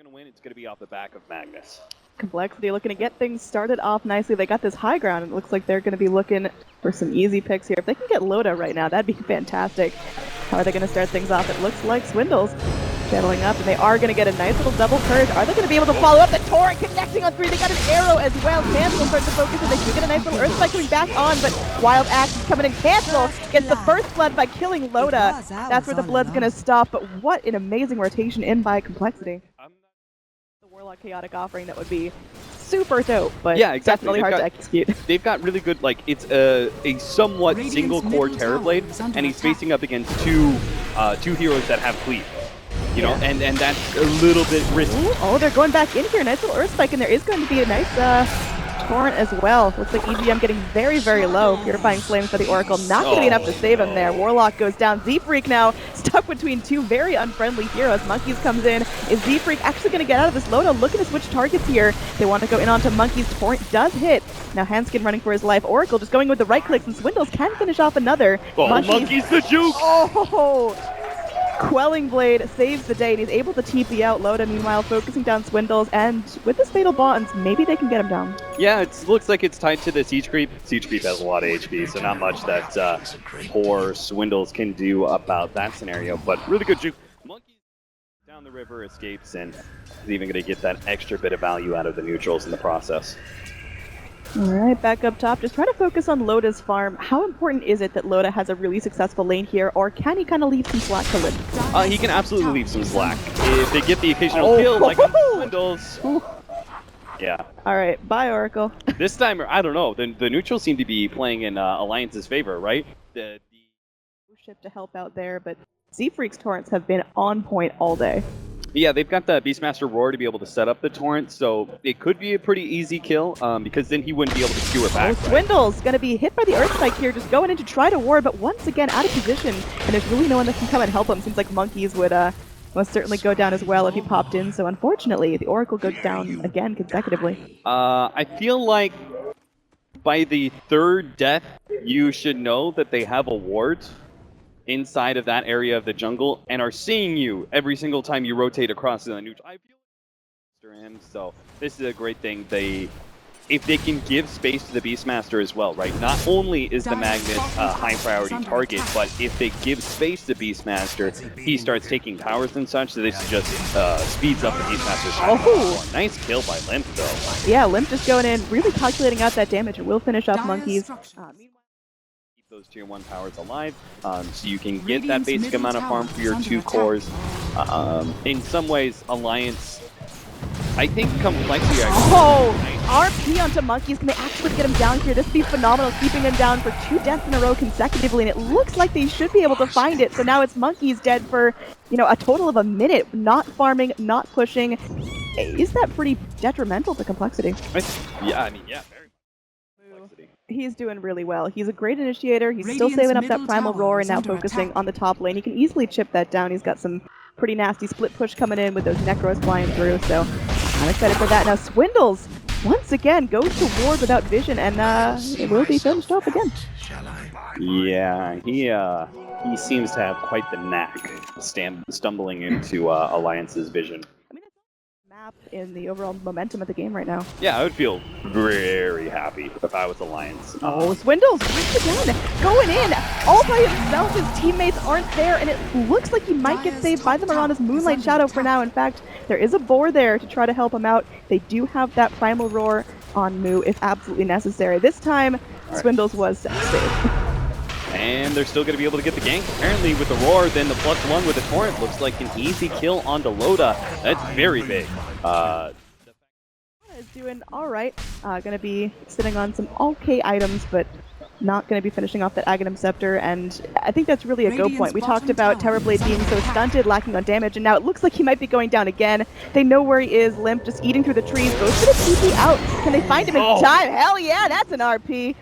going to win, it's going to be off the back of Magnus. Complexity looking to get things started off nicely. They got this high ground, and it looks like they're going to be looking for some easy picks here. If they can get Loda right now, that'd be fantastic. How are they going to start things off? It looks like Swindles settling up, and they are going to get a nice little double purge. Are they going to be able to follow up? The Torrent connecting on 3. They got an arrow as well. Cancel starts to focus, and they do get a nice little Earth Spike coming back on, but Wild Axe is coming in. Cancel gets the first blood by killing Loda. That's where the blood's going to stop, but what an amazing rotation in by Complexity. The Warlock Chaotic offering that would be super dope, but yeah, exactly. definitely hard to execute. They've got really good, like, it's a somewhat single-core Terrorblade, and he's facing up against two heroes that have cleave. You know, and that's a little bit risky. Ooh, oh, they're going back in here. Nice little Earth Spike, and there is going to be a nice Torrent as well. Looks like EGM getting very, very low. Purifying Flames for the Oracle. Not going to be enough to save him there. Warlock goes down. Z-Freak now stuck between two very unfriendly heroes. Monkeys comes in. Is Z-Freak actually going to get out of this Loda? Looking to switch targets here. They want to go in onto Monkeys. Torrent does hit. Now Hanskin running for his life. Oracle just going with the right clicks, and Swindles can finish off another. Oh, Monkeys the juke! Oh! Quelling Blade saves the day, and he's able to TP out Loda, meanwhile focusing down Swindles, and with this Fatal Bonds, maybe they can get him down. Yeah, it looks like it's tied to the Siege Creep. Siege Creep has a lot of HP, so not much that poor Swindles can do about that scenario, but really good juke. Monkey down the river, escapes, and is even going to get that extra bit of value out of the neutrals in the process. Alright, back up top, just try to focus on Loda's farm. How important is it that Loda has a really successful lane here, or can he kind of leave some slack to Limp? He can absolutely leave some slack. If they get the occasional kill, like Swindles. Yeah. Alright, bye Oracle. This time, I don't know, the neutrals seem to be playing in Alliance's favor, right? The ship to help out there, but Z-Freak's Torrents have been on point all day. Yeah, they've got the Beastmaster Roar to be able to set up the Torrent, so it could be a pretty easy kill, because then he wouldn't be able to skewer back. Oh, Swindles going to be hit by the Earth Spike here, just going in to try to ward, but once again out of position, and there's really no one that can come and help him. Seems like Monkeys would most certainly go down as well if he popped in, so unfortunately, the Oracle goes down again consecutively. I feel like by the third death, you should know that they have a ward inside of that area of the jungle and are seeing you every single time you rotate across the neutral. I feel him, so this is a great thing. If they can give space to the Beastmaster as well, right? Not only is the Magnus high priority target, but if they give space to Beastmaster, he starts taking powers and such, so this just speeds up the Beastmaster's time. Oh, nice kill by Limp, though. Yeah, Limp just going in, really calculating out that damage. It will finish off Monkeys. Those tier 1 powers alive, so you can get that basic amount of farm for your 2 cores. In some ways, Alliance, I think Complexity actually... Oh! RP onto Monkeys. Can they actually get him down here? This would be phenomenal, keeping him down for 2 deaths in a row consecutively, and it looks like they should be able to find it. So now it's Monkeys dead for, you know, a total of a minute. Not farming, not pushing. Is that pretty detrimental to Complexity? Yeah, I mean, yeah, very. He's doing really well. He's a great initiator. He's still saving up that Primal Roar and now focusing on the top lane. He can easily chip that down. He's got some pretty nasty split push coming in with those Necros flying through, so I'm excited for that. Now Swindles, once again, goes to ward without vision, and it will be finished off again. Yeah, he seems to have quite the knack stumbling into Alliance's vision. In the overall momentum of the game right now. Yeah, I would feel very happy if I was Alliance. Oh, Swindles once again going in all by himself. His teammates aren't there, and it looks like he might get saved by the Mirana's Moonlight Shadow for now. In fact, there is a boar there to try to help him out. They do have that Primal Roar on Moo if absolutely necessary. This time, Swindles was saved. And they're still going to be able to get the gank. Apparently with the Roar, then the +1 with the Torrent looks like an easy kill onto Loda. That's very big. Is doing alright. Going to be sitting on some okay items, but not going to be finishing off that Aghanim Scepter, and I think that's really a go point. We talked about Terrorblade being so stunted, lacking on damage, and now it looks like he might be going down again. They know where he is. Limp just eating through the trees, goes for the TP out. Can they find him in time? Hell yeah, that's an RP.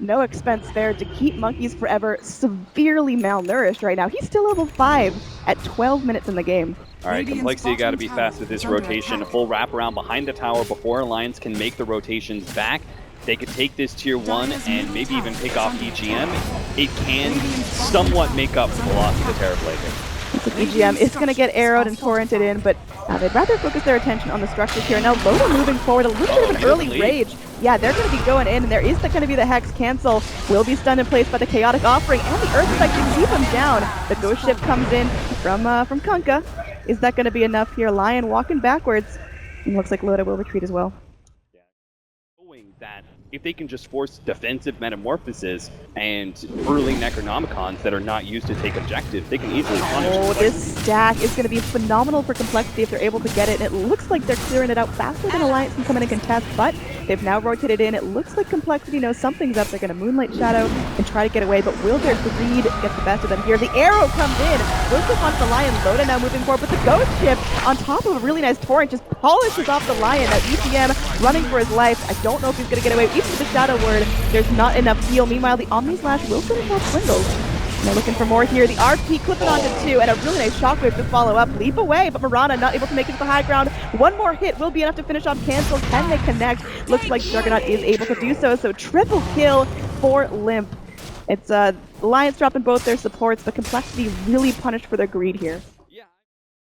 No expense there to keep Monkeys forever severely malnourished right now. He's still level 5 at 12 minutes in the game. Alright, Complexity got to be fast with this rotation. A full wraparound behind the tower before Alliance can make the rotations back. They could take this tier 1 and maybe even pick off EGM. It can somewhat make up for the loss of the Terrorblade. Looks like EGM is going to get arrowed and torrented in, but they'd rather focus their attention on the structures here. Now Loda moving forward, a little bit of an early rage. Yeah, they're going to be going in, and there is going to be the Hex cancel. Will be stunned in place by the Chaotic Offering and the Earthquake to keep him down. The Ghost Ship comes in from Kunkka. Is that going to be enough here? Lion walking backwards. And looks like Loda will retreat as well. Knowing that if they can just force defensive metamorphoses and early Necronomicons that are not used to take objectives, they can easily punish. Oh, this stack is going to be phenomenal for complexity if they're able to get it. And it looks like they're clearing it out faster than Alliance can come in and contest, but they've now rotated in. It looks like complexity knows something's up. They're going to Moonlight Shadow and try to get away, but will their greed get the best of them here? The arrow comes in. Will go onto the Lion. Loda now moving forward, but the Ghost Ship on top of a really nice torrent just polishes off the Lion. Now EGM running for his life. I don't know if he's going to get away. Even with the Shadow Word, there's not enough heal. Meanwhile, the Omni Slash will finish off Swindles. Now looking for more here. The RP clipping onto 2 and a really nice shockwave to follow up. Leap away, but Mirana not able to make it to the high ground. One more hit will be enough to finish off Cancel. Can they connect? Looks like Juggernaut is able to do so. So triple kill for Limp. It's Alliance dropping both their supports, but Complexity really punished for their greed here.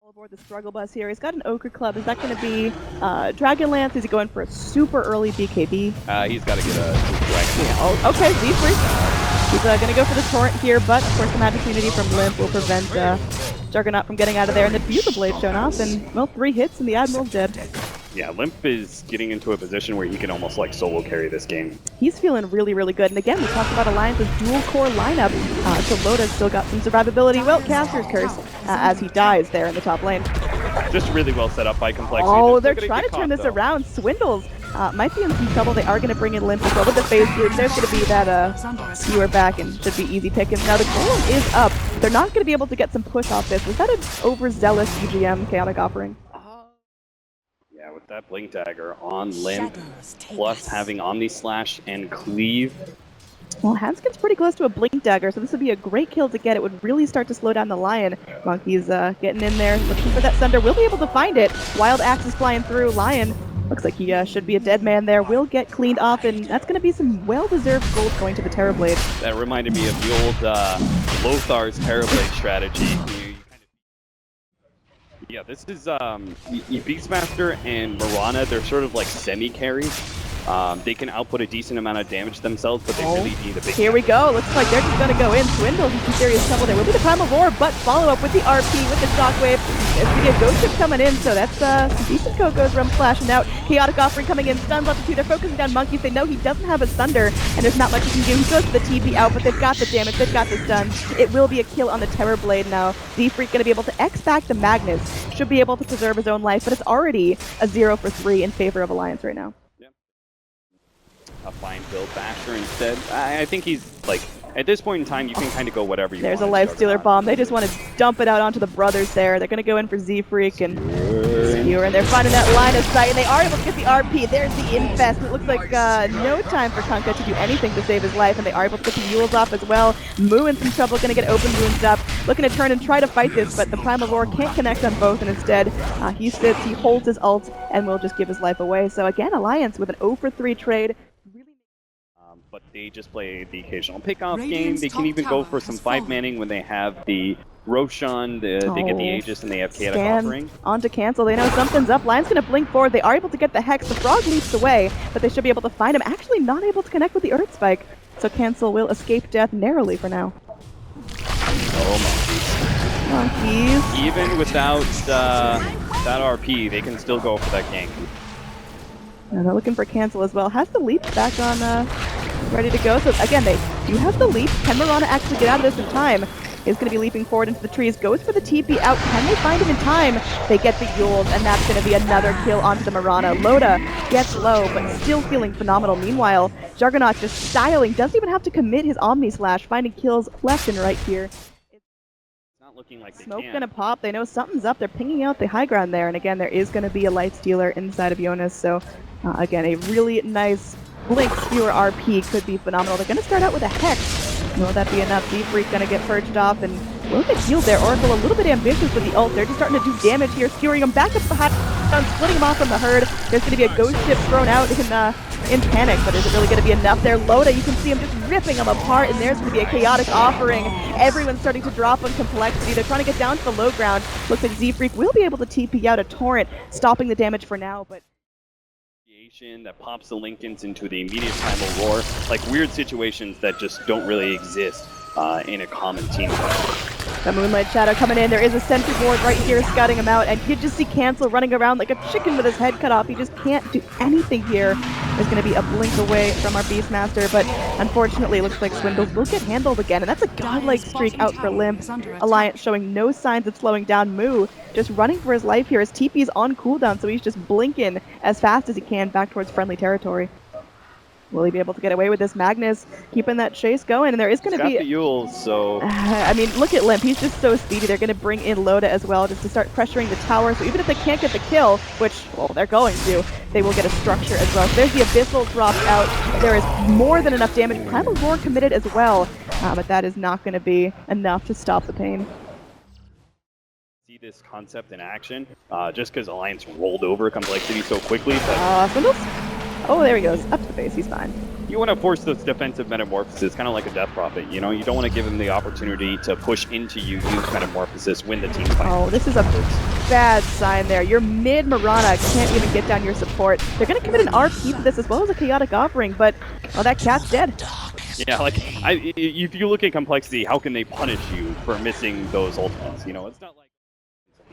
All aboard the struggle bus here. He's got an Ochre Club. Is that going to be Dragonlance? Is he going for a super early BKB? He's got to get a Dragon. Yeah, oh, okay, Z-Free. He's going to go for the Torrent here, but of course the Magic Immunity from Limp will prevent Juggernaut from getting out of there. And the Fuser Blade showing off, and, well, 3 hits and the Admiral's dead. Yeah, Limp is getting into a position where he can almost like solo carry this game. He's feeling really, really good. And again, we talked about Alliance's dual core lineup. So Loda's still got some survivability. Well, Caster's Curse as he dies there in the top lane. Just really well set up by Complexity. Oh, they're trying to turn this around. Swindles might be in some trouble. They are going to bring in Limp as well with the phase group. There's going to be that skewer back and should be easy pickings. Now the Golem is up. They're not going to be able to get some push off this. Was that an overzealous EGM Chaotic Offering? Yeah, with that Blink Dagger on Limp, plus having Omni Slash and Cleave. Well, Hanskin's pretty close to a Blink Dagger, so this would be a great kill to get. It would really start to slow down the Lion. Monkey's getting in there, looking for that Thunder. Will be able to find it. Wild Axe is flying through. Lion looks like he should be a dead man there. Will get cleaned off, and that's going to be some well-deserved gold going to the Terrorblade. That reminded me of the old Lothar's Terrorblade strategy. Yeah, this is Beastmaster and Mirana. They're sort of like semi-carries. They can output a decent amount of damage themselves, but they really need a big Here we go. Looks like they're just going to go in. Swindle, he's in serious trouble there. Will be the Primal Roar, but follow up with the RP, with the Shockwave. There's going to be a Ghost Ship coming in, so that's some decent Coco's Rum flashing out. Chaotic Offering coming in. Stuns off the 2. They're focusing down Monkeys. They know he doesn't have a Thunder, and there's not much he can do. He goes for the TP out, but they've got the damage. They've got the stun. It will be a kill on the Terrorblade now. Z-Freak going to be able to X back the Magnus. Should be able to preserve his own life, but it's already a 0 for 3 in favor of Alliance right now. A fine build Basher instead. I think he's like, at this point in time, you can kind of go whatever you want. There's a Lifestealer bomb. They just want to dump it out onto the brothers there. They're going to go in for Z-Freak and Skewer, and they're finding that line of sight, and they are able to get the RP. There's the Infest, and it looks like no time for Kunkka to do anything to save his life, and they are able to get the Yules off as well. Moo in some trouble, going to get open wounds up, looking to turn and try to fight this, but the Primal Roar can't connect on both, and instead he sits, he holds his ult, and will just give his life away. So again, Alliance with an 0 for 3 trade. But they just play the occasional pickoff game. They can even go for some 5-manning when they have the Roshan, they get the Aegis, and they have Chaotic Offering. On to Cancel. They know something's up. Lion's going to blink forward. They are able to get the Hex. The Frog leaps away, but they should be able to find him. Actually not able to connect with the Earth Spike. So Cancel will escape death narrowly for now. Oh, Monkeys. Even without that RP, they can still go for that gank. And they're looking for Cancel as well. Has the leap back on ready to go. So again, they do have the leap. Can Mirana actually get out of this in time? Is going to be leaping forward into the trees. Goes for the TP out. Can they find him in time? They get the Yules, and that's going to be another kill onto the Mirana. Loda gets low, but still feeling phenomenal. Meanwhile, Juggernaut just styling. Doesn't even have to commit his Omni Slash, finding kills left and right here. Looking like they Smoke gonna pop. They know something's up. They're pinging out the high ground there, and again, there is going to be a Lifestealer inside of Jonas. So again, a really nice Blink Skewer RP could be phenomenal. They're going to start out with a Hex. Will that be enough? Z-Freak going to get purged off, and will get healed there. Oracle a little bit ambitious with the ult. They're just starting to do damage here, skewering him back up the high ground, splitting him off from the herd. There's going to be a ghost ship thrown out in panic, but is it really going to be enough there? Loda, you can see him just ripping them apart, and there's going to be a chaotic offering. Everyone's starting to drop on complexity. They're trying to get down to the low ground. Looks like Z-Freak will be able to TP out a torrent, stopping the damage for now, but that pops the Lincolns into the immediate primal roar, like weird situations that just don't really exist in a common team. The Moonlight Shadow coming in. There is a sentry board right here scouting him out, and you just see Cancel running around like a chicken with his head cut off. He just can't do anything here. There's going to be a blink away from our Beastmaster, but unfortunately it looks like Swindles will get handled again, and that's a godlike streak out for Limp. Alliance showing no signs of slowing down. Moo just running for his life here. His TP's on cooldown, so he's just blinking as fast as he can back towards friendly territory. Will he be able to get away with this? Magnus keeping that chase going, and there is going to be... the Yule, so... I mean, look at Limp. He's just so speedy. They're going to bring in Loda as well just to start pressuring the tower. So even if they can't get the kill, which, well, they're going to, they will get a structure as well. So there's the Abyssal dropped out. There is more than enough damage. Primal Roar committed as well, but that is not going to be enough to stop the pain. See this concept in action, just because Alliance rolled over Complexity so quickly. But Swindles? Oh, there he goes. Up to the base. He's fine. You want to force those defensive metamorphosis, kind of like a Death Prophet, you know? You don't want to give him the opportunity to push into you, use metamorphosis, win the team fight. Oh, this is a bad sign there. Your mid Mirana can't even get down your support. They're going to commit an RP to this as well as a chaotic offering, but, oh, that cat's dead. Yeah, like, if you look at Complexity, how can they punish you for missing those ultimates? You know, it's not like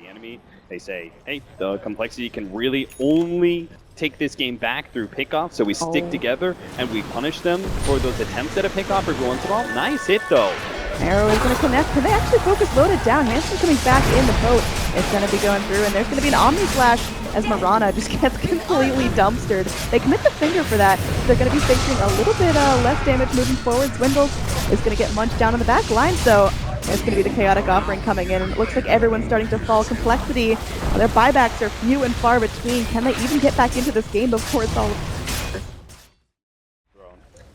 the enemy. They say, hey, the Complexity can really only take this game back through pickoff, so we stick together and we punish them for those attempts at a pickoff every once in a while. Nice hit, though. Arrow is going to connect. Can they actually focus Loda down? Hanson coming back in the boat. It's going to be going through, and there's going to be an Omni Flash as Mirana just gets completely dumpstered. They commit the finger for that. They're going to be facing a little bit less damage moving forward. Swindles is going to get munched down on the back line, so it's going to be the chaotic offering coming in, and it looks like everyone's starting to fall. Complexity, their buybacks are few and far between. Can they even get back into this game before it's all...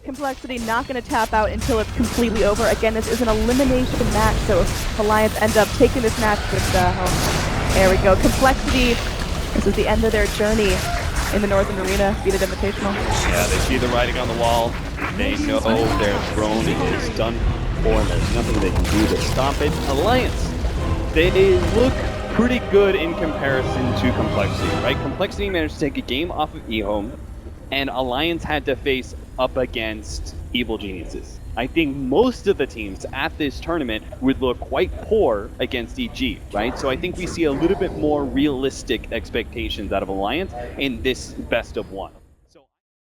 Complexity not going to tap out until it's completely over. Again, this is an elimination match, so if Alliance end up taking this match with there we go. Complexity, this is the end of their journey in the Northern Arena, beat it Invitational. Yeah, they see the writing on the wall. They know their throne is done for, and there's nothing they can do to stop it. Alliance, they look pretty good in comparison to Complexity, right? Complexity managed to take a game off of eHome, and Alliance had to face up against Evil Geniuses. I think most of the teams at this tournament would look quite poor against EG, right? So I think we see a little bit more realistic expectations out of Alliance in this best of one.